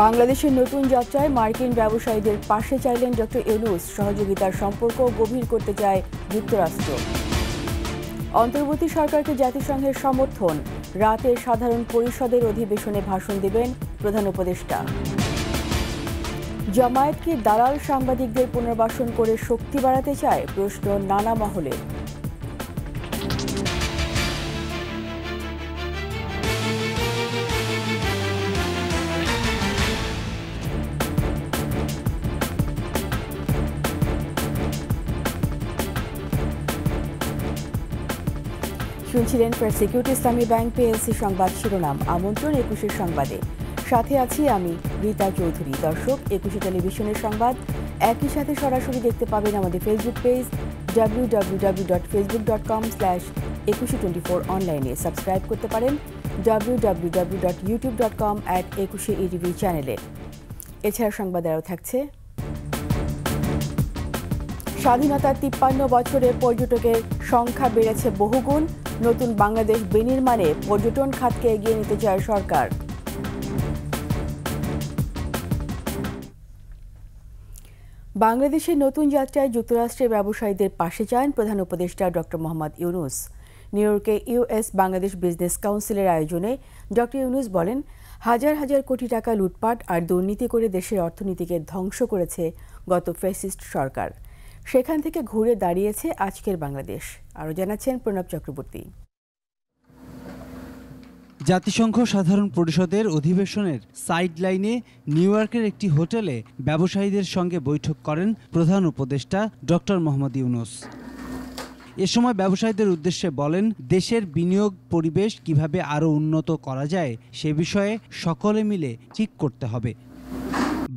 বাংলাদেশের নতুন যাত্রায় মার্কিন ব্যবসায়ীদের পাশে চাইলেন ডক্টর ইউনূস। সহযোগিতার সম্পর্ক গভীর করতে চায় যুক্তরাষ্ট্র। অন্তর্বর্তী সরকারকে জাতিসংঘের সমর্থন। রাতে সাধারণ পরিষদের অধিবেশনে ভাষণ দেবেন প্রধান উপদেষ্টা। জামায়াত কি দালাল সাংবাদিকদের পুনর্বাসন করে শক্তি বাড়াতে চায়? প্রশ্ন নানা মহলে। শুনছিলেন ফার্স্ট সিকিউরিটি ইসলামী ব্যাংক পিএলসি সংবাদ শিরোনাম। আমন্ত্রণ ২১ সংবাদে, সাথে আছি আমি রীতা চৌধুরী। দর্শক, ২১ টেলিভিশনের সংবাদ একই সাথে সরাসরি দেখতে পাবেন আমাদের ফেসবুক পেজ www.facebook.com/2124 অনলাইনে। সাবস্ক্রাইব করতে পারেন www.youtube.com/21ETV চ্যানেলে। এছাড়া সংবাদ আরও থাকছে। স্বাধীনতার ৫৩ বছরে পর্যটকের সংখ্যা বেড়েছে বহুগুণ। নতুন বাংলাদেশ বিনির্মাণে পর্যটন খাতকে এগিয়ে নিতে চায় সরকার। বাংলাদেশের নতুন যাত্রায় যুক্তরাষ্ট্রের ব্যবসায়ীদের পাশে চান প্রধান উপদেষ্টা ডক্টর মোহাম্মদ ইউনূস। নিউ ইয়র্কে ইউএস বাংলাদেশ বিজনেস কাউন্সিলের আয়োজনে ডক্টর ইউনূস বলেন, হাজার হাজার কোটি টাকা লুটপাট আর দুর্নীতি করে দেশের অর্থনীতিকে ধ্বংস করেছে গত ফ্যাসিস্ট সরকার। সেখান থেকে ঘুরে দাঁড়িয়েছে আজকের বাংলাদেশ। আরও জানাচ্ছেন প্রণব চক্রবর্তী। জাতিসংঘ সাধারণ পরিষদের অধিবেশনের সাইড লাইনে নিউ ইয়র্কের একটি হোটেলে ব্যবসায়ীদের সঙ্গে বৈঠক করেন প্রধান উপদেষ্টা ডক্টর মোহাম্মদ ইউনূস। এ সময় ব্যবসায়ীদের উদ্দেশ্যে বলেন, দেশের বিনিয়োগ পরিবেশ কিভাবে আরও উন্নত করা যায় সে বিষয়ে সকলে মিলে ঠিক করতে হবে।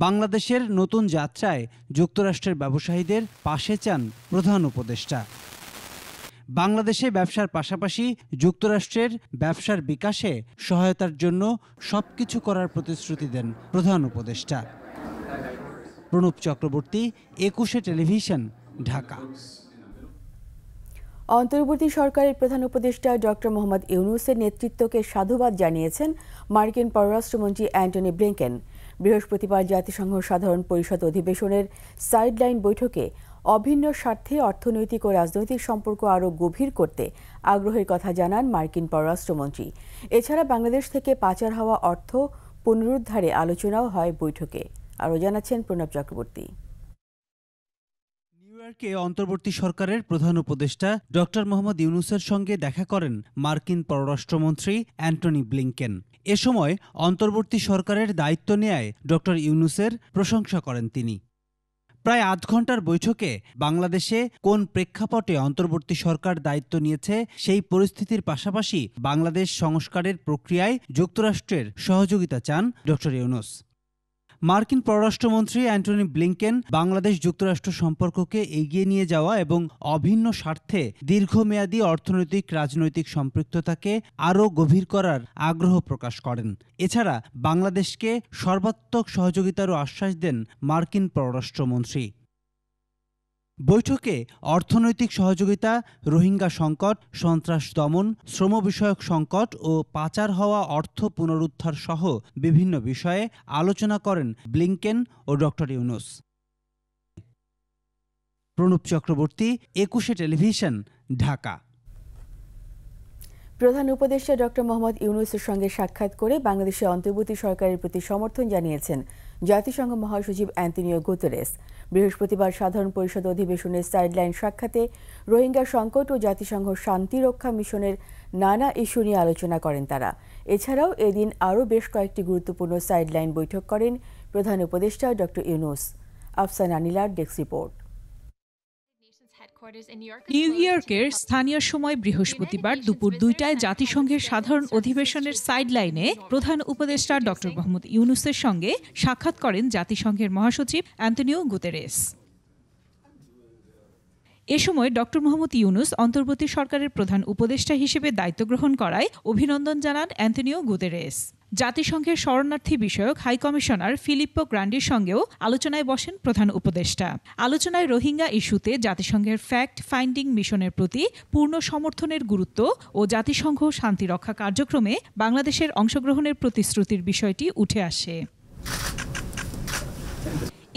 বাংলাদেশের নতুন যাত্রায় যুক্তরাষ্ট্রের ব্যবসায়ীদের পাশে চান প্রধান উপদেষ্টা। বাংলাদেশে ব্যবসার পাশাপাশি যুক্তরাষ্ট্রের ব্যবসার বিকাশে সহায়তার জন্য সবকিছু করার প্রতিশ্রুতি দেন প্রধান উপদেষ্টা। প্রণব চক্রবর্তী, ২১ টেলিভিশন, ঢাকা। অন্তর্বর্তী সরকারের প্রধান উপদেষ্টা ডক্টর মোহাম্মদ ইউনূসের নেতৃত্বকে সাধুবাদ জানিয়েছেন মার্কিন পররাষ্ট্রমন্ত্রী অ্যান্টনি ব্লিংকেন। বৃহস্পতিবার জাতিসংঘ সাধারণ পরিষদ অধিবেশনের সাইডলাইন বৈঠকে অভিন্ন স্বার্থে অর্থনৈতিক ও রাজনৈতিক সম্পর্ক আরও গভীর করতে আগ্রহের কথা জানান মার্কিন পররাষ্ট্রমন্ত্রী। এছাড়া বাংলাদেশ থেকে পাচার হওয়া অর্থ পুনরুদ্ধারে আলোচনাও হয় বৈঠকে। আরও জানাচ্ছেন প্রণব চক্রবর্তী। নিউ ইয়র্কে অন্তর্বর্তী সরকারের প্রধান উপদেষ্টা ডক্টর মোহাম্মদ ইউনূসের সঙ্গে দেখা করেন মার্কিন পররাষ্ট্রমন্ত্রী অ্যান্টনি ব্লিংকেন। এ সময় অন্তর্বর্তী সরকারের দায়িত্ব নেয়ায় ডক্টর ইউনূসের প্রশংসা করেন তিনি। প্রায় আধ ঘণ্টার বৈঠকে বাংলাদেশে কোন প্রেক্ষাপটে অন্তর্বর্তী সরকার দায়িত্ব নিয়েছে সেই পরিস্থিতির পাশাপাশি বাংলাদেশ সংস্কারের প্রক্রিয়ায় যুক্তরাষ্ট্রের সহযোগিতা চান ডক্টর ইউনূস। মার্কিন পররাষ্ট্রমন্ত্রী অ্যান্টনি ব্লিংকেন বাংলাদেশ যুক্তরাষ্ট্র সম্পর্ককে এগিয়ে নিয়ে যাওয়া এবং অভিন্ন স্বার্থে দীর্ঘমেয়াদী অর্থনৈতিক রাজনৈতিক সম্পৃক্ততাকে আরও গভীর করার আগ্রহ প্রকাশ করেন। এছাড়া বাংলাদেশকে সর্বাত্মক সহযোগিতারও আশ্বাস দেন মার্কিন পররাষ্ট্রমন্ত্রী। বৈঠকে অর্থনৈতিক সহযোগিতা, রোহিঙ্গা সংকট, সন্ত্রাস দমন, শ্রম বিষয়ক সংকট ও পাচার হওয়া অর্থ পুনরুদ্ধার সহ বিভিন্ন বিষয়ে আলোচনা করেন ব্লিংকেন ও ডক্টর ইউনূস। প্রণব চক্রবর্তী, ২১ টেলিভিশন, ঢাকা। প্রধান উপদেষ্টা ডক্টর মোহাম্মদ ইউনূসের সঙ্গে সাক্ষাৎ করে বাংলাদেশের অন্তর্বর্তী সরকারের প্রতি সমর্থন জানিয়েছেন জাতিসংঘ মহাসচিব অ্যান্তোনিও গুতেরেস। বৃহস্পতিবার সাধারণ পরিষদ অধিবেশনের সাইডলাইন সাক্ষাতে রোহিঙ্গা সংকট ও জাতিসংঘ শান্তিরক্ষা মিশনের নানা ইস্যু নিয়ে আলোচনা করেন তারা। এছাড়াও এদিন আরও বেশ কয়েকটি গুরুত্বপূর্ণ সাইডলাইন বৈঠক করেন প্রধান উপদেষ্টা ডক্টর ইউনূস। আফসানা নীলার ডেস্ক রিপোর্ট। নিউ ইয়র্কের স্থানীয় সময় বৃহস্পতিবার দুপুর ২টায় জাতিসংঘের সাধারণ অধিবেশনের সাইডলাইনে প্রধান উপদেষ্টা ডক্টর মোহাম্মদ ইউনূসের সঙ্গে সাক্ষাৎ করেন জাতিসংঘের মহাসচিব অ্যান্তোনিও গুতেরেস। এ সময় ডক্টর মোহাম্মদ ইউনূস অন্তর্বর্তী সরকারের প্রধান উপদেষ্টা হিসেবে দায়িত্ব গ্রহণ করায় অভিনন্দন জানান অ্যান্তোনিও গুতেরেস। জাতিসংঘের শরণার্থী বিষয়ক হাই কমিশনার ফিলিপ্পো গ্রান্ডির সঙ্গেও আলোচনায় বসেন প্রধান উপদেষ্টা। আলোচনায় রোহিঙ্গা ইস্যুতে জাতিসংঘের ফ্যাক্ট ফাইন্ডিং মিশনের প্রতি পূর্ণ সমর্থনের গুরুত্ব ও জাতিসংঘ শান্তিরক্ষা কার্যক্রমে বাংলাদেশের অংশগ্রহণের প্রতিশ্রুতির বিষয়টি উঠে আসে।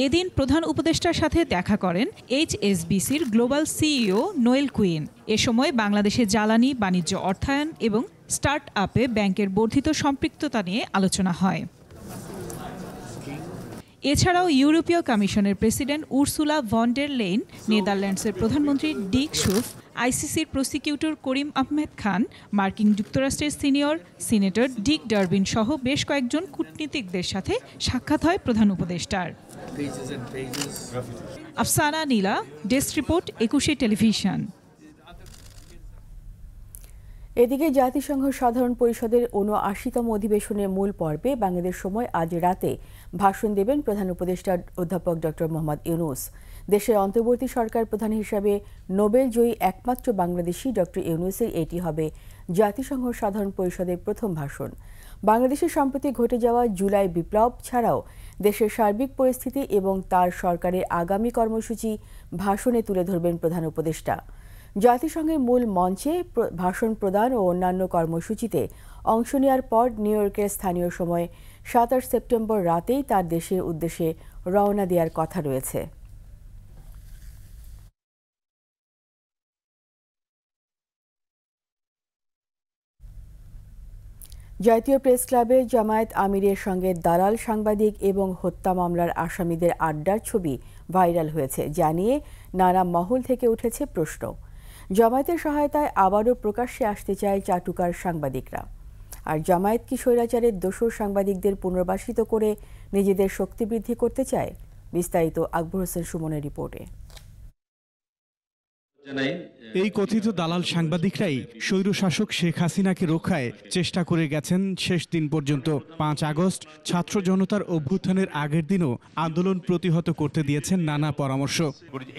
এদিন প্রধান উপদেষ্টার সাথে দেখা করেন HSBCর গ্লোবাল সিইও নোয়েল কুইন। এ সময় বাংলাদেশে জ্বালানি, বাণিজ্য, অর্থায়ন এবং স্টার্ট আপে ব্যাংকের বর্ধিত সম্পৃক্ততা নিয়ে আলোচনা হয়। এছাড়াও ইউরোপীয় কমিশনের president Ursula von der Leyen, নেদারল্যান্ডসের প্রধানমন্ত্রী ডিক শুফ, আইসিসির প্রসিকিউটর করিম আহমেদ খান, মার্কিন যুক্তরাষ্ট্রের সিনিয়র সিনেটর ডিক ডারবিন সহ বেশ কয়েকজন কূটনীতিকদের সাথে সাক্ষাৎ হয় প্রধান উপদেষ্টার। আফসানা নীলা, ডেস্ক রিপোর্ট, 21 টেলিভিশন। এদিকে জাতিসংঘ সাধারণ পরিষদের ৭৯তম অধিবেশনের মূল পর্বে বাংলাদেশ সময় আজ রাতে ভাষণ দেবেন প্রধান উপদেষ্টা অধ্যাপক ডক্টর মোহাম্মদ ইউনূস। দেশের অন্তর্বর্তী সরকার প্রধান হিসাবে নোবেল জয়ী একমাত্র বাংলাদেশি ডক্টর ইউনূসের এটি হবে জাতিসংঘ সাধারণ পরিষদের প্রথম ভাষণ। বাংলাদেশে সম্প্রতি ঘটে যাওয়া জুলাই বিপ্লব ছাড়াও দেশের সার্বিক পরিস্থিতি এবং তার সরকারের আগামী কর্মসূচি ভাষণে তুলে ধরবেন প্রধান উপদেষ্টা। জাতিসংঘের মূল মঞ্চে ভাষণ প্রদান ও অন্যান্য কর্মসূচিতে অংশ নেওয়ার পর নিউ ইয়র্কের স্থানীয় সময় ২৭ সেপ্টেম্বর রাতেই তার দেশের উদ্দেশ্যে রওনা দেওয়ার কথা রয়েছে। জাতীয় প্রেস ক্লাবে জামায়াত আমিরের সঙ্গে দালাল সাংবাদিক এবং হত্যা মামলার আসামিদের আড্ডার ছবি ভাইরাল হয়েছে, যা নিয়ে নানা মহল থেকে উঠেছে প্রশ্ন। জামায়াতের সহায়তায় আবারও প্রকাশ্যে আসতে চায় চাটুকার সাংবাদিকরা। আর জামায়াত কি স্বৈরাচারের দোসর সাংবাদিকদের পুনর্বাসিত করে নিজেদের শক্তি বৃদ্ধি করতে চায়? বিস্তারিত আকবর হোসেন সুমনের রিপোর্টে। এই কথিত দালাল সাংবাদিকরাই স্বৈরশাসক শেখ হাসিনাকে রক্ষায় চেষ্টা করে গেছেন শেষ দিন পর্যন্ত। ৫ আগস্ট ছাত্র জনতার অভ্যুত্থানের আগের দিনও আন্দোলন প্রতিহত করতে দিয়েছেন নানা পরামর্শ।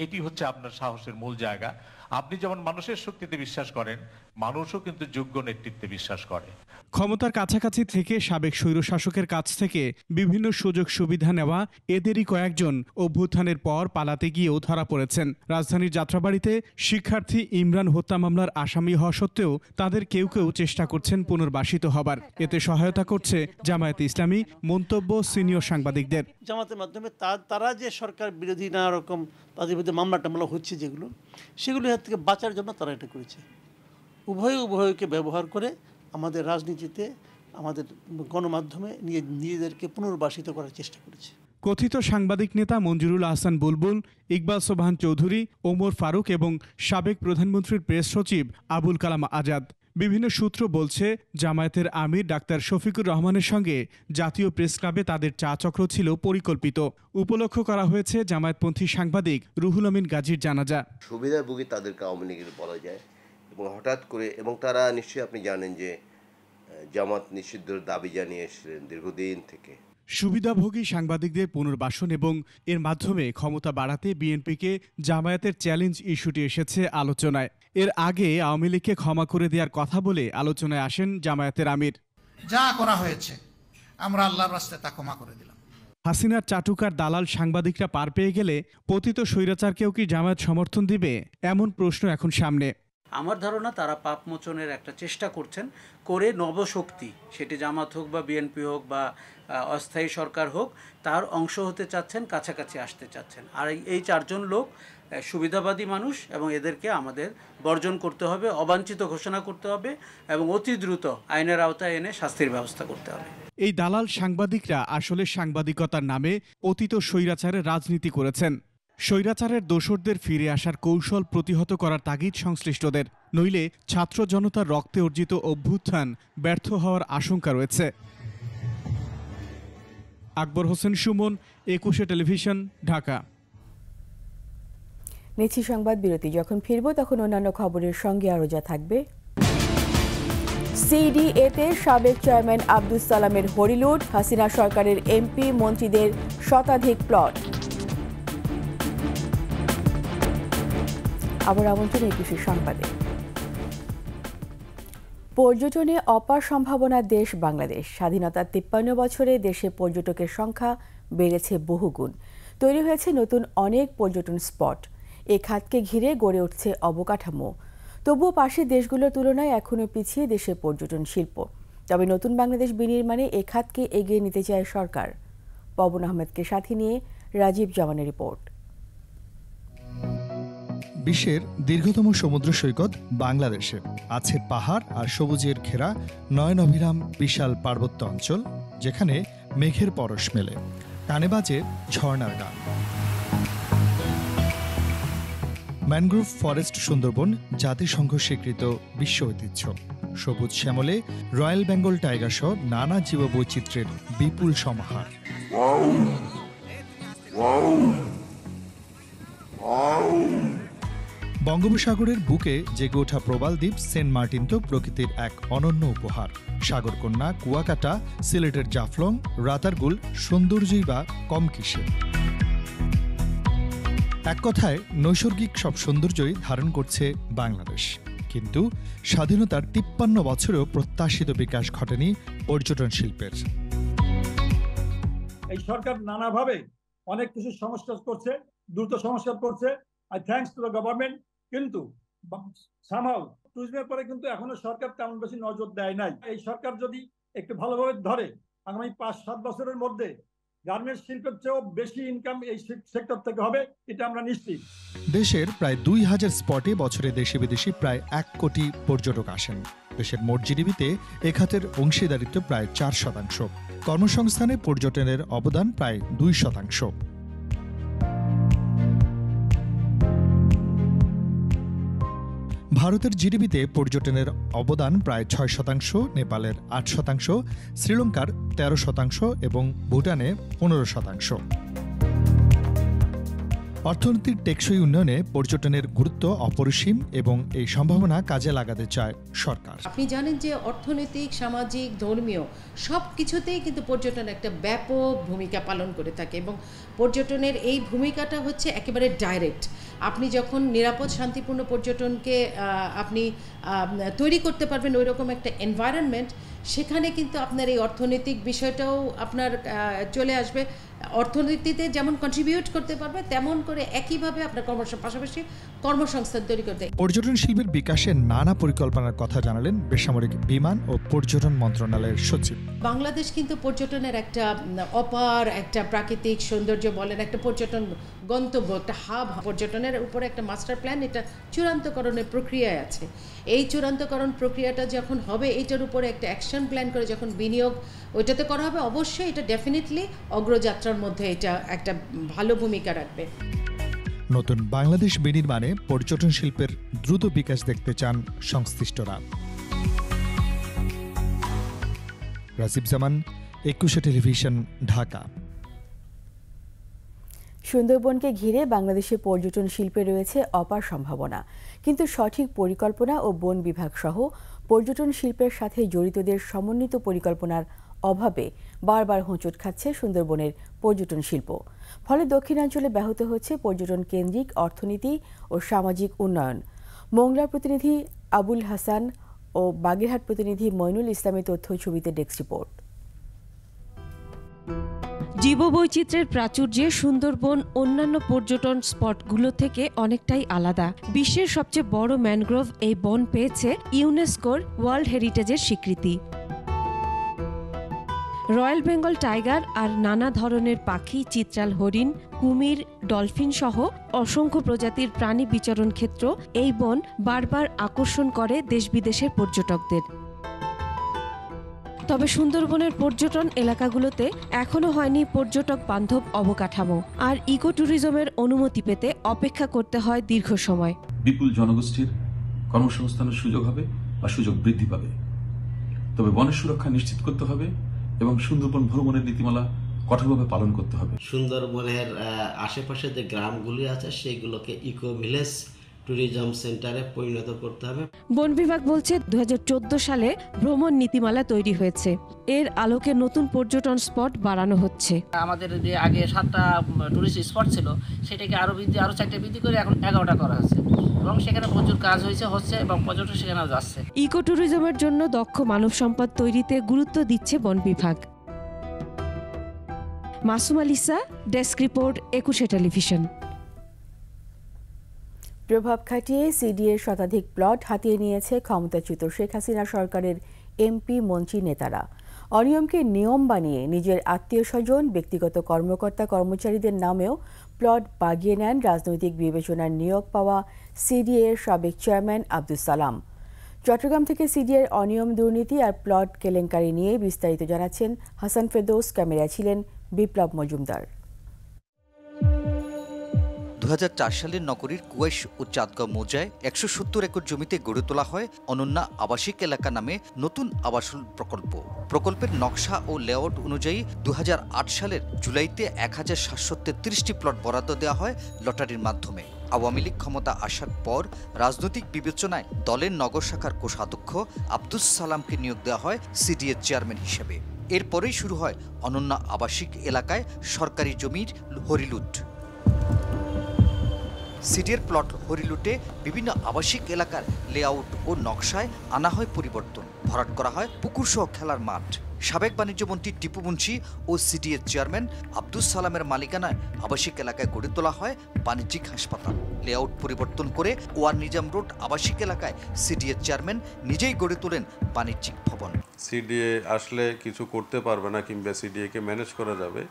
এটি হচ্ছে আপনার সাহসের মূল জায়গা। আপনি যেমন মানুষের শক্তিতে বিশ্বাস করেন, মানুষও কিন্তু যোগ্য নেতৃত্বে বিশ্বাস করে। ক্ষমতার কাছাকাছি থেকে সাবেক স্বৈরশাসকের কাছ থেকে বিভিন্ন সুযোগ সুবিধা নেওয়া এদেরই কয়েকজন অভ্যুত্থানের পর পালাতে গিয়েও ধরা পড়েছেন। রাজধানীর যাত্রাবাড়িতে শিক্ষার্থী ইমরান হত্যা মামলার আসামি হওয়া সত্ত্বেও তাদের কেউ কেউ চেষ্টা করছেন পুনর্বাসিত হবার। এতে সহায়তা করছে জামায়াতে ইসলামী, মন্তব্য সিনিয়র সাংবাদিকদের। জামাতের মাধ্যমে তারা যে সরকার বিরোধী নানা রকম তাদের বিরুদ্ধে মামলা টামলা হচ্ছে সেগুলো হাত থেকে বাঁচার জন্য তারা এটা করেছে। উভয়কে ব্যবহার করে আমাদের রাজনীতিতে, আমাদের গণমাধ্যমে নিজেদেরকে পুনর্বাসিত করার চেষ্টা করেছে। কথিত সাংবাদিক নেতা মঞ্জুরুল আহসান বুলবুল, ইকবাল সোবহান চৌধুরী, ওমর ফারুক এবং সাবেক প্রধানমন্ত্রীর প্রেস সচিব আবুল কালাম আজাদ। বিভিন্ন সূত্র বলছে, জামায়াতের আমির ডাক্তার শফিকুর রহমানের সঙ্গে জাতীয় প্রেস ক্লাবে তাদের চা চক্র ছিল পরিকল্পিত। উপলক্ষ করা হয়েছে জামায়াতপন্থী সাংবাদিক রুহুল আমিন গাজীর জানাজা। সুবিধাভোগী তাদেরকে আওয়ামী লীগের বলা যায়, এবং হঠাৎ করে, এবং তারা নিশ্চয়ই আপনি জানেন যে জামাত নিষিদ্ধের দাবি জানিয়ে এসেছিলেন দীর্ঘদিন থেকে। সুবিধাভোগী সাংবাদিকদের পুনর্বাসন এবং এর মাধ্যমে ক্ষমতা বাড়াতে বিএনপিকে জামায়াতের চ্যালেঞ্জ ইস্যুটি এসেছে আলোচনায়। এর আগে আওয়ামী লীগকে ক্ষমা করে দেওয়ার কথা বলে আলোচনায় আসেন জামায়াতের আমির। যা করা হয়েছে আমরা আল্লাহর রাস্তায় তা ক্ষমা করে দিলাম। হাসিনার চাটুকার দালাল সাংবাদিকরা পার পেয়ে গেলে পতিত স্বৈরাচারকেও কি জামায়াত সমর্থন দিবে, এমন প্রশ্ন এখন সামনে। আমার ধারণা তারা পাপ মোচনের একটা চেষ্টা করছেন, করে নবশক্তি, সেটি জামাত হোক বা বিএনপি হোক বা অস্থায়ী সরকার হোক, তার অংশ হতে চাচ্ছেন, কাছাকাছি আসতে চাচ্ছেন। আর এই 4 জন লোক সুবিধাবাদী মানুষ, এবং এদেরকে আমাদের বর্জন করতে হবে, অবাঞ্ছিত ঘোষণা করতে হবে এবং অতি দ্রুত আইনের আওতায় এনে শাস্তির ব্যবস্থা করতে হবে। এই দালাল সাংবাদিকরা আসলে সাংবাদিকতার নামে অতীত স্বৈরাচারের রাজনীতি করেছেন। স্বৈরাচারের দোসরদের ফিরে আসার কৌশল প্রতিহত করার তাগিদ সংশ্লিষ্টদের, নইলে ছাত্র জনতার রক্তে অর্জিত অভ্যুত্থান ব্যর্থ হওয়ার আশঙ্কা রয়েছে। আকবর হোসেন সুমন, 21 টেলিভিশন, ঢাকা। নিচ্ছি সংবাদ বিরতি। যখন ফিরব তখন অন্যান্য খবরের সঙ্গে আরও যা থাকবে। সিডিএতে সাবেক চেয়ারম্যান আব্দুস সালামের হরিলুট, হাসিনা সরকারের এমপি মন্ত্রীদের শতাধিক প্লট। আবার আমন্ত্রণ 21 সংবাদে। পর্যটনে অপার সম্ভাবনার দেশ বাংলাদেশ। স্বাধীনতার 53 বছরে দেশে পর্যটকের সংখ্যা বেড়েছে বহুগুণ। তৈরি হয়েছে নতুন অনেক পর্যটন স্পট। এ খাতকে ঘিরে গড়ে উঠছে অবকাঠামো। তবুও পাশের দেশগুলোর তুলনায় এখনও পিছিয়ে দেশের পর্যটন শিল্প। তবে নতুন বাংলাদেশ বিনির্মাণে এ খাতকে এগিয়ে নিতে চায় সরকার। পবন আহমেদকে সাথে নিয়ে রাজীব জামানের রিপোর্ট। বিশ্বের দীর্ঘতম সমুদ্র সৈকত বাংলাদেশে আছে পাহাড় আর সবুজের ঘেরা নয়নভিরাম বিশাল পার্বত্য অঞ্চল, যেখানে মেঘের পরশ মেলে, কানে বাজে ঝর্ণার গান। ম্যানগ্রোভ ফরেস্ট সুন্দরবন জাতিসংঘ স্বীকৃত বিশ্ব ঐতিহ্য। সবুজ শ্যামলে রয়্যাল বেঙ্গল টাইগার সহ নানা জীববৈচিত্র্যের বিপুল সমাহার। বঙ্গোপসাগরের বুকে জেগে ওঠা প্রবাল দ্বীপ সেন্ট মার্টিন তো প্রকৃতির এক অনন্য উপহার। সাগরকন্যা, কুয়াকাটা, সিলেটের জাফলং, রাতারগুল সৌন্দর্যই বা কম কিসে। এক কথায় নৈসর্গিক সব সৌন্দর্যই ধারণ করছে বাংলাদেশ। কিন্তু স্বাধীনতার ৫৩ বছরেও প্রত্যাশিত বিকাশ ঘটেনি পর্যটন শিল্পের। এই সরকার নানাভাবে অনেক কিছু সংস্কার করছে, দ্রুত সংস্কার করছে, আর থ্যাঙ্কস টু দ্য গভর্নমেন্ট। কিন্তু সামহাউ ট্যুরিজমের পরে কিন্তু এখনো সরকার তেমন বেশি নজর দেয় নাই। এই সরকার যদি একটু ভালোভাবে ধরে, আগামী ৫-৭ বছরের মধ্যে গার্মেন্টস শিল্পের চেয়েও বেশি ইনকাম এই সেক্টর থেকে হবে, এটা আমরা নিশ্চিত। দেশের প্রায় ২,০০০ স্পটে বছরে দেশি বিদেশি প্রায় ১ কোটি পর্যটক আসেন। দেশের মোট জিডিপিতে এ খাতের অংশীদারিত্ব প্রায় ৪%। কর্মসংস্থানে পর্যটনের অবদান প্রায় ২%। ভারতের জিডিপিতে পর্যটনের অবদান প্রায় ৬%, নেপালের ৮%, শ্রীলঙ্কার ১৩% এবং ভুটানে ১৫%। অর্থনীতির টেকসই উন্নয়নে পর্যটনের গুরুত্ব অপরিসীম এবং এই সম্ভাবনা কাজে লাগাতে চায় সরকার। আপনি জানেন যে অর্থনৈতিক, সামাজিক, ধর্মীয় সব কিছুতেই কিন্তু পর্যটন একটা ব্যাপক ভূমিকা পালন করে থাকে এবং পর্যটনের এই ভূমিকাটা হচ্ছে একেবারে ডাইরেক্ট। আপনি যখন নিরাপদ শান্তিপূর্ণ পর্যটনকে আপনি তৈরি করতে পারবেন ওই রকম একটা এনভায়রনমেন্ট, সেখানে কিন্তু আপনার এই অর্থনৈতিক বিষয়টাও আপনার চলে আসবে। অর্থনীতিতে যেমন কন্ট্রিবিউট করতে পারবে, তেমন করে একইভাবে আপনার পাশাপাশি কর্মসংস্থান তৈরি করতে। পর্যটন শিল্পের বিকাশে নানা পরিকল্পনার কথা জানালেন বেসামরিক বিমান ও পর্যটন মন্ত্রণালয়ের সচিব। বাংলাদেশ কিন্তু পর্যটনের একটা অপার একটা প্রাকৃতিক সৌন্দর্য বলেন, একটা পর্যটন গন্তব্য, একটা হাব, পর্যটনের উপরে একটা মাস্টার প্ল্যান, এটা চূড়ান্তকরণের প্রক্রিয়ায় আছে। এই চূড়ান্তকরণ প্রক্রিয়াটা যখন হবে, এটার উপরে একটা অ্যাকশন প্ল্যান করে যখন বিনিয়োগ ওইটাতে করা হবে, অবশ্যই এটা ডেফিনেটলি অগ্রযাত্রার মধ্যে এটা একটা ভালো ভূমিকা রাখবে। নতুন বাংলাদেশ বিনির্মাণে পর্যটন শিল্পের দ্রুত বিকাশ দেখতে চান সংশ্লিষ্টরা। রাজীব জামান, একুশে টেলিভিশন, ঢাকা। সুন্দরবনকে ঘিরে বাংলাদেশের পর্যটন শিল্পে রয়েছে অপার সম্ভাবনা, কিন্তু সঠিক পরিকল্পনা ও বন বিভাগ সহ পর্যটন শিল্পের সাথে জড়িতদের সমন্বিত পরিকল্পনার অভাবে বারবার হোঁচট খাচ্ছে সুন্দরবনের পর্যটন শিল্প। ফলে দক্ষিণাঞ্চলে ব্যাহত হচ্ছে পর্যটন কেন্দ্রিক অর্থনীতি ও সামাজিক উন্নয়ন। মোংলার প্রতিনিধি আবুল হাসান ও বাগেরহাট প্রতিনিধি মইনুল ইসলামের তথ্য ছবিতে ডেস্ক রিপোর্ট। জীববৈচিত্র্যের প্রাচুর্যে সুন্দরবন অন্যান্য পর্যটন স্পটগুলো থেকে অনেকটাই আলাদা। বিশ্বের সবচেয়ে বড় ম্যানগ্রোভ এই বন পেয়েছে ইউনেস্কোর ওয়ার্ল্ড হেরিটেজের স্বীকৃতি। রয়্যাল বেঙ্গল টাইগার আর নানা ধরনের পাখি, চিত্রাল হরিণ, কুমির, ডলফিন সহ অসংখ্য প্রজাতির প্রাণী বিচরণ ক্ষেত্র এই বন বারবার আকর্ষণ করে দেশ বিদেশের পর্যটকদের। তবে সুন্দরবনের পর্যটন এলাকাগুলোতে এখনো হয়নি পর্যটক বান্ধব অবকাঠামো, আর ইকো ট্যুরিজমের অনুমতি পেতে অপেক্ষা করতে হয় দীর্ঘ সময়। বিপুল জনগোষ্ঠীর কর্মসংস্থানের সুযোগ হবে বা সুযোগ বৃদ্ধি পাবে, তবে বনের সুরক্ষা নিশ্চিত করতে হবে এবং সুন্দরবন ভ্রমণের নীতিমালা কঠোরভাবে পালন করতে হবে। সুন্দরবনের আশেপাশে যে গ্রামগুলি আছে সেগুলোকে ইকো ভিলেজ ট্যুরিজম সেন্টারে পরিণত করতে হবে। বন বিভাগ বলছে ২০১৪ সালে ভ্রমণ নীতিমালা তৈরি হয়েছে। এর আলোকে নতুন পর্যটন স্পট বাড়ানো হচ্ছে। আমাদের যে আগে 7টা টুরিস্ট স্পট ছিল, সেটাকে আরো 4টা বৃদ্ধি করে এখন 11টা করা হয়েছে এবং সেখানে প্রচুর কাজ হচ্ছে এবং পর্যটক সেখানেও যাচ্ছে। ইকো ট্যুরিজমের জন্য দক্ষ মানব সম্পদ তৈরিতে গুরুত্ব দিচ্ছে বন বিভাগ। মাসুম আলিসা, ডেস্ক রিপোর্ট, একুশে টেলিভিশন। প্রভাব খাটিয়ে সিডিএর শতাধিক প্লট হাতিয়ে নিয়েছে ক্ষমতাচ্যুত শেখ হাসিনা সরকারের এমপি, মন্ত্রী, নেতারা। অনিয়মকে নিয়ম বানিয়ে নিজের আত্মীয়স্বজন, ব্যক্তিগত কর্মকর্তা কর্মচারীদের নামেও প্লট বাগিয়ে নেন রাজনৈতিক বিবেচনার নিয়োগ পাওয়া সিডিএ এর সাবেক চেয়ারম্যান আব্দুস সালাম। চট্টগ্রাম থেকে সিডিএর অনিয়ম, দুর্নীতি আর প্লট কেলেঙ্কারি নিয়ে বিস্তারিত জানাচ্ছেন হাসান ফেরদৌস। ক্যামেরায় ছিলেন বিপ্লব মজুমদার। 2004 সালের নগরীর কুয়াইশ ও চাঁদগাঁও মৌজায় 170 একর জমিতে গড়ে তোলা হয় অনন্যা আবাসিক এলাকা নামে নতুন আবাসন প্রকল্প। প্রকল্পের নকশা ও লেআউট অনুযায়ী 2008 সালের জুলাইতে 1733টি প্লট বরাদ্দ দেওয়া হয় লটারির মাধ্যমে। আওয়ামী লীগ ক্ষমতা আসার পর রাজনৈতিক বিবেচনায় দলের নগর শাখার কোষাধ্যক্ষ আব্দুস সালামকে নিয়োগ দেওয়া হয় সিডিএর চেয়ারম্যান হিসেবে। এরপরেই শুরু হয় অনন্যা আবাসিক এলাকায় সরকারি জমির হরিলুট। সিডিএর প্লট হরিলুটে বিভিন্ন আবাসিক এলাকার লেআউট ও নকশায় আনা হয় পরিবর্তন, ভরাট করা হয় পুকুরসহ খেলার মাঠ। সাবেক বাণিজ্যমন্ত্রী টিপু মুন্সি ও সিডিএর চেয়ারম্যান আব্দুস সালামের মালিকানায় আবাসিক এলাকায় গড়ে তোলা হয় বাণিজ্যিক হাসপাতাল। লেআউট পরিবর্তন করে ওয়ার নিজাম রোড আবাসিক এলাকায় সিডিএর চেয়ারম্যান নিজেই গড়ে তোলেন বাণিজ্যিক ভবন। সিডিএ আসলে কিছু করতে পারবে না কিংবা সিডিএকে ম্যানেজ করা যাবে,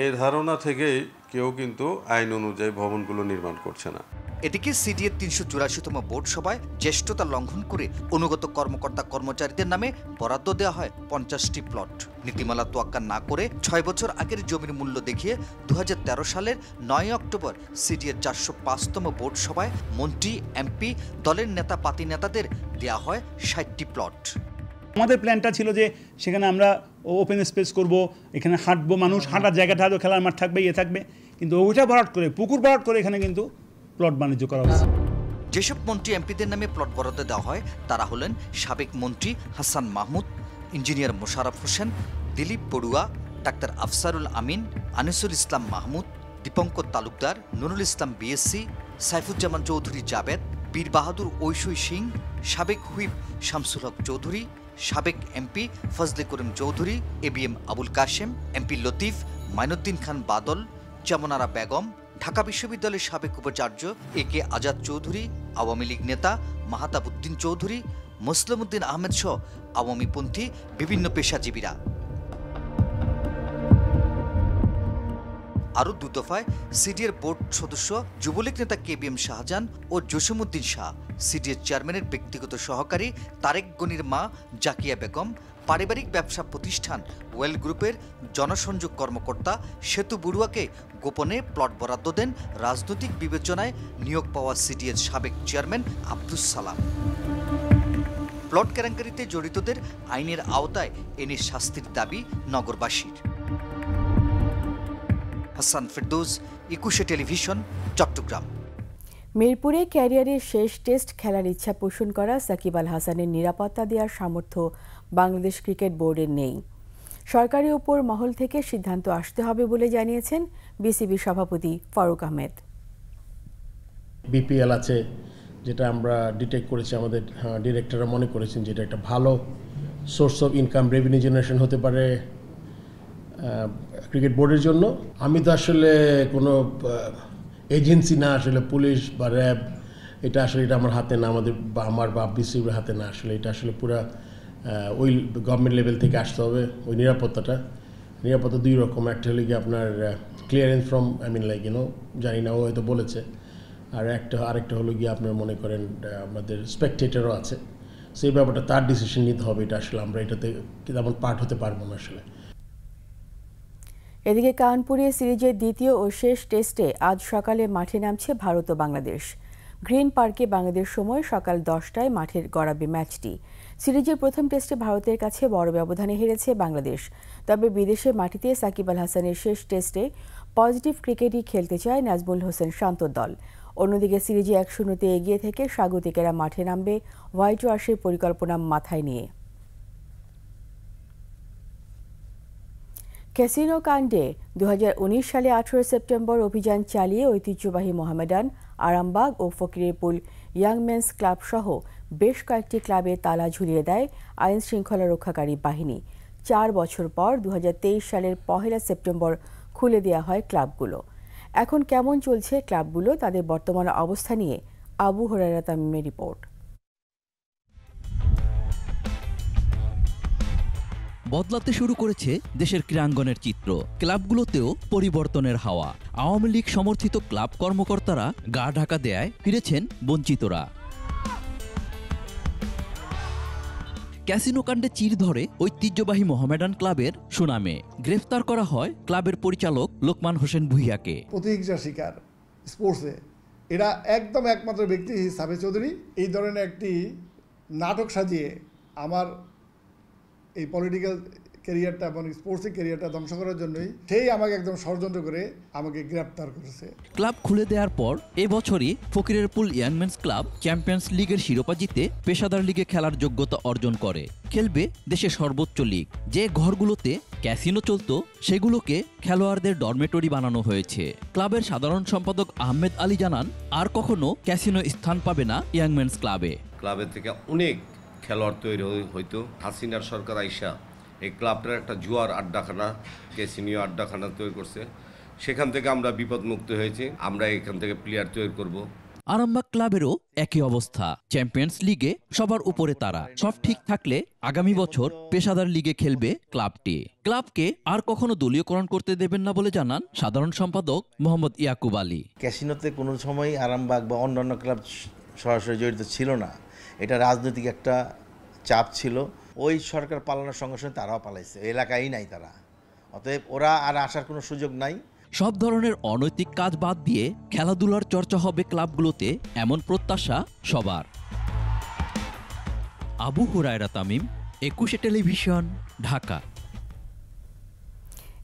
এই ধারণা থেকেই কেউ কিন্তু আইন অনুযায়ী ভবনগুলো নির্মাণ করছে না। এদিকে সিডিএর 384তম বোর্ড সভায় জ্যেষ্ঠতা লঙ্ঘন করে অনুগত কর্মকর্তা কর্মচারীদের নামে বরাদ্দ দেওয়া হয় 50টি প্লট। নীতিমালা তোয়াক্কা না করে 6 বছর আগের জমির মূল্য দেখিয়ে 2013 সালের 9 অক্টোবর সিডিএর 405তম বোর্ড সভায় মন্ত্রী, এমপি, দলের নেতা পাতি নেতাদের দেওয়া হয় 60টি প্লট। আমাদের প্ল্যানটা ছিল যে সেখানে আমরা ওপেন স্পেস করব, এখানে হাঁটবো, মানুষ হাঁটার জায়গাটা হয়তো খেলার মাঠ থাকবে, ইয়ে থাকবে, কিন্তু ওইটা ভরাট করে পুকুর ভরাট করে এখানে কিন্তু প্লট বাণিজ্য করা হয়েছে। যেসব মন্ত্রী, এমপিদের নামে প্লট বরাদ্দ দেওয়া হয় তারা হলেন সাবেক মন্ত্রী হাসান মাহমুদ, ইঞ্জিনিয়ার মোশাররফ হোসেন, দিলীপ বড়ুয়া, ডাক্তার আফসারুল আমিন, আনিসুল ইসলাম মাহমুদ, দীপঙ্কর তালুকদার, নুরুল ইসলাম বিএসসি, সাইফুজ্জামান চৌধুরী জাবেদ, বীর বাহাদুর ঐশী সিং, সাবেক হুইপ শামসুল হক চৌধুরী, সাবেক MP Fazle Karim Chowdhury, ABM Abul Kashem, MP Latif, Mainuddin খান বাদল, জামনারা বেগম, ঢাকা বিশ্ববিদ্যালয়ের সাবেক উপাচার্য একে আজাদ চৌধুরী, আওয়ামী লীগ নেতা মাহাতাবউদ্দিন চৌধুরী, মুসলিমউদ্দিন আহমেদ সহ আওয়ামীপন্থী বিভিন্ন পেশাজীবীরা। আরও 2 দফায় সিডিএর বোর্ড সদস্য যুবলীগ নেতা কেবিএম শাহজাহান ও জসিমউদ্দিন শাহ, সিডিএর চেয়ারম্যানের ব্যক্তিগত সহকারী তারেক গনির মা জাকিয়া বেগম, পারিবারিক ব্যবসা প্রতিষ্ঠান ওয়েল গ্রুপের জনসংযোগ কর্মকর্তা সেতু বড়ুয়াকে গোপনে প্লট বরাদ্দ দেন রাজনৈতিক বিবেচনায় নিয়োগ পাওয়া সিডিএর সাবেক চেয়ারম্যান আব্দুস সালাম। প্লট কেলেঙ্কারিতে জড়িতদের আইনের আওতায় এনে শাস্তির দাবি নগরবাসীর। হাসান ফেরদৌস, একুশে টেলিভিশন, চট্টগ্রাম। মিরপুরে ক্যারিয়ারের শেষ টেস্ট খেলার ইচ্ছা পোষণ করা সাকিব আল হাসানের নিরাপত্তা দেওয়ার সামর্থ্য বাংলাদেশ ক্রিকেট বোর্ডের নেই। সরকারি উপর মহল থেকে সিদ্ধান্ত আসতে হবে বলে জানিয়েছেন বিসিবি সভাপতি ফারুক আহমেদ। বিপিএল আছে, যেটা আমরা ডিটেক্ট করেছি, আমাদের ডিরেক্টররা মনে করেছেন যেটা একটা ভালো source of income, revenue generation হতে পারে ক্রিকেট বোর্ডের জন্য। আমি তো আসলে কোনো এজেন্সি না, আসলে পুলিশ বা র্যাব, এটা আসলে এটা আমার হাতে না, আমার বা বিসিবির হাতে না। আসলে এটা আসলে পুরো ওই গভর্নমেন্ট লেভেল থেকে আসতে হবে। ওই নিরাপত্তা 2 রকম, একটা হলে কি আপনার ক্লিয়ারেন্স ফ্রম জানি না, ও হয়তো বলেছে, আর আরেকটা হলো গিয়ে আপনার মনে করেন আমাদের স্পেকটেটরও আছে। সেই ব্যাপারটা তার ডিসিশন নিতে হবে। এটা আসলে আমরা এটাতে তেমন পার্ট হতে পারবো না আসলে। এদিকে কানপুরে সিরিজের দ্বিতীয় ও শেষ টেস্টে আজ সকালে মাঠে নামছে ভারত ও বাংলাদেশ। গ্রিন পার্কে বাংলাদেশ সময় সকাল 10টায় মাঠের গড়াবে ম্যাচটি। সিরিজের প্রথম টেস্টে ভারতের কাছে বড় ব্যবধানে হেরেছে বাংলাদেশ। তবে বিদেশের মাটিতে সাকিব আল হাসানের শেষ টেস্টে পজিটিভ ক্রিকেটই খেলতে চায় নাজমুল হোসেন শান্তর দল। অন্যদিকে সিরিজে 1-0 এগিয়ে থেকে স্বাগতিকেরা মাঠে নামবে হোয়াইট ওয়াশের পরিকল্পনা মাথায় নিয়ে। ক্যাসিনো কাণ্ডে 2019 সালে 18 সেপ্টেম্বর অভিযান চালিয়ে ঐতিহ্যবাহী মোহামেডান, আরামবাগ ও ফকিরেরপুল ইয়াং মেন্স ক্লাব সহ বেশ কয়েকটি ক্লাবে তালা ঝুলিয়ে দেয় আইন শৃঙ্খলা রক্ষাকারী বাহিনী। 4 বছর পর 2023 সালের 1 সেপ্টেম্বর খুলে দেওয়া হয় ক্লাবগুলো। এখন কেমন চলছে ক্লাবগুলো, তাদের বর্তমান অবস্থা নিয়ে আবু হুরায়রা তামিমের রিপোর্ট। বদলাতে শুরু করেছে দেশের ক্রীড়াঙ্গনের চিত্র। ক্লাবগুলোতেও পরিবর্তনের হাওয়া। আওয়ামী লীগ সমর্থিত ক্লাব কর্মকর্তারা গা ঢাকা দেয়ায় ফিরেছেন বঞ্চিতরা। ক্যাসিনো কাণ্ডে চির ধরে ঐতিহ্যবাহী মোহামেডান ক্লাবের সুনামে। গ্রেফতার করা হয় ক্লাবের পরিচালক লোকমান হোসেন ভূঁইয়াকে। প্রতিহিংসা শিকার স্পোর্টসে এরা একদম একমাত্র ব্যক্তি সাবে চৌধুরী এই ধরনের একটি নাটক সাজিয়ে আমার এই পলিটিক্যাল ক্যারিয়ারটা এবং স্পোর্টসের ক্যারিয়ারটা ধ্বংস করার জন্যই সেই আমাকে একদম ষড়যন্ত্র করে আমাকে গ্রেপ্তার করেছে। ক্লাব খুলে দেওয়ার পর এবছরই ফকিরের পুল ইয়াংম্যানস ক্লাব চ্যাম্পিয়ন্স লিগের শিরোপা জিতে পেশাদার লিগে খেলার যোগ্যতা অর্জন করে। খেলবে দেশের সর্বোচ্চ লিগ। যে ঘরগুলোতে ক্যাসিনো চলতো সেগুলোকে খেলোয়াড়দের ডরমেটরি বানানো হয়েছে। ক্লাবের সাধারণ সম্পাদক আহমেদ আলী জানান, আর কখনো ক্যাসিনো স্থান পাবে না ইয়াংম্যানস ক্লাবে। ক্লাবের থেকে অনেক খেলোয়াড় তৈরি হইতো। হাসিনার সরকার আইসা এই ক্লাবটার একটা জুয়ার আড্ডাখানা, ক্যাসিনো আড্ডাখানা তৈরি করছে। সেখান থেকে আমরা বিপদমুক্ত হয়েছি। আমরা এখান থেকে প্লেয়ার তৈরি করব। আরামবাগ ক্লাবেরও একই অবস্থা। চ্যাম্পিয়ন্স লিগে সবার উপরে তারা। সব ঠিক থাকলে আগামী বছর পেশাদার লিগে খেলবে ক্লাবটি। ক্লাবকে আর কখনো দলীয়করণ করতে দেবেন না বলে জানান সাধারণ সম্পাদক মোহাম্মদ ইয়াকুব আলী। ক্যাসিনোতে কোনো সময় আরামবাগ বা অন্যান্য ক্লাব সরাসরি জড়িত ছিল না। এটা রাজনৈতিক একটা চাপ ছিল। ওই সরকার পালানোর সঙ্গে সঙ্গে তারাও পালাইছে, এলাকায় নাই তারা। অতএব ওরা আর আসার কোনো সুযোগ নাই। সব ধরনের অনৈতিক কাজ বাদ দিয়ে খেলাধুলার চর্চা হবে ক্লাবগুলোতে, এমন প্রত্যাশা সবার। আবু হুরায়রা তামিম, 21 টেলিভিশন, ঢাকা।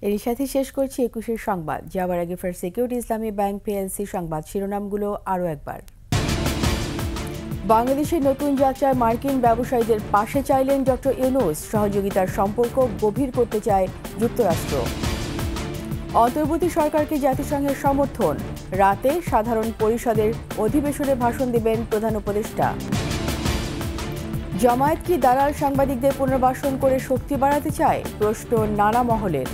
এর সাথে শেষ করছি 21 সংবাদ। যাওয়ার আগে ফার্স্ট সিকিউরিটি ইসলামী ব্যাংক পিএলসি সংবাদ শিরোনামগুলো আরও একবার। বাংলাদেশের নতুন যাত্রায় মার্কিন ব্যবসায়ীদের পাশে চাইলেন ডক্টর ইউনূস। সহযোগিতার সম্পর্ক গভীর করতে চায় যুক্তরাষ্ট্র। অন্তর্বর্তী সরকারকে জাতিসংঘের সমর্থন। রাতে সাধারণ পরিষদের অধিবেশনে ভাষণ দেবেন প্রধান উপদেষ্টা। জামায়াত কি দালাল সাংবাদিকদের পুনর্বাসন করে শক্তি বাড়াতে চায়? প্রশ্ন নানা মহলের।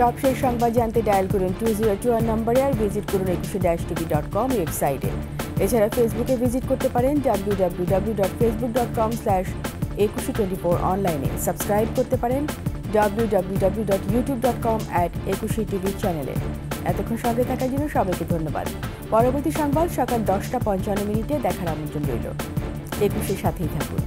সবশেষ সংবাদ জানতে ডায়াল করুন 2021 নম্বরে, আর ভিজিট করুন 21-tv.com ওয়েবসাইটে। এছাড়া ফেসবুকে ভিজিট করতে পারেন www.facebook.com/2124 অনলাইনে। সাবস্ক্রাইব করতে পারেন www.youtube.com/21tv চ্যানেলে। এতক্ষণ সঙ্গে থাকার জন্য সবাইকে ধন্যবাদ। পরবর্তী সংবাদ সকাল 10টা 55 মিনিটে দেখার আমন্ত্রণ রইল। 21-এর সাথেই থাকুন।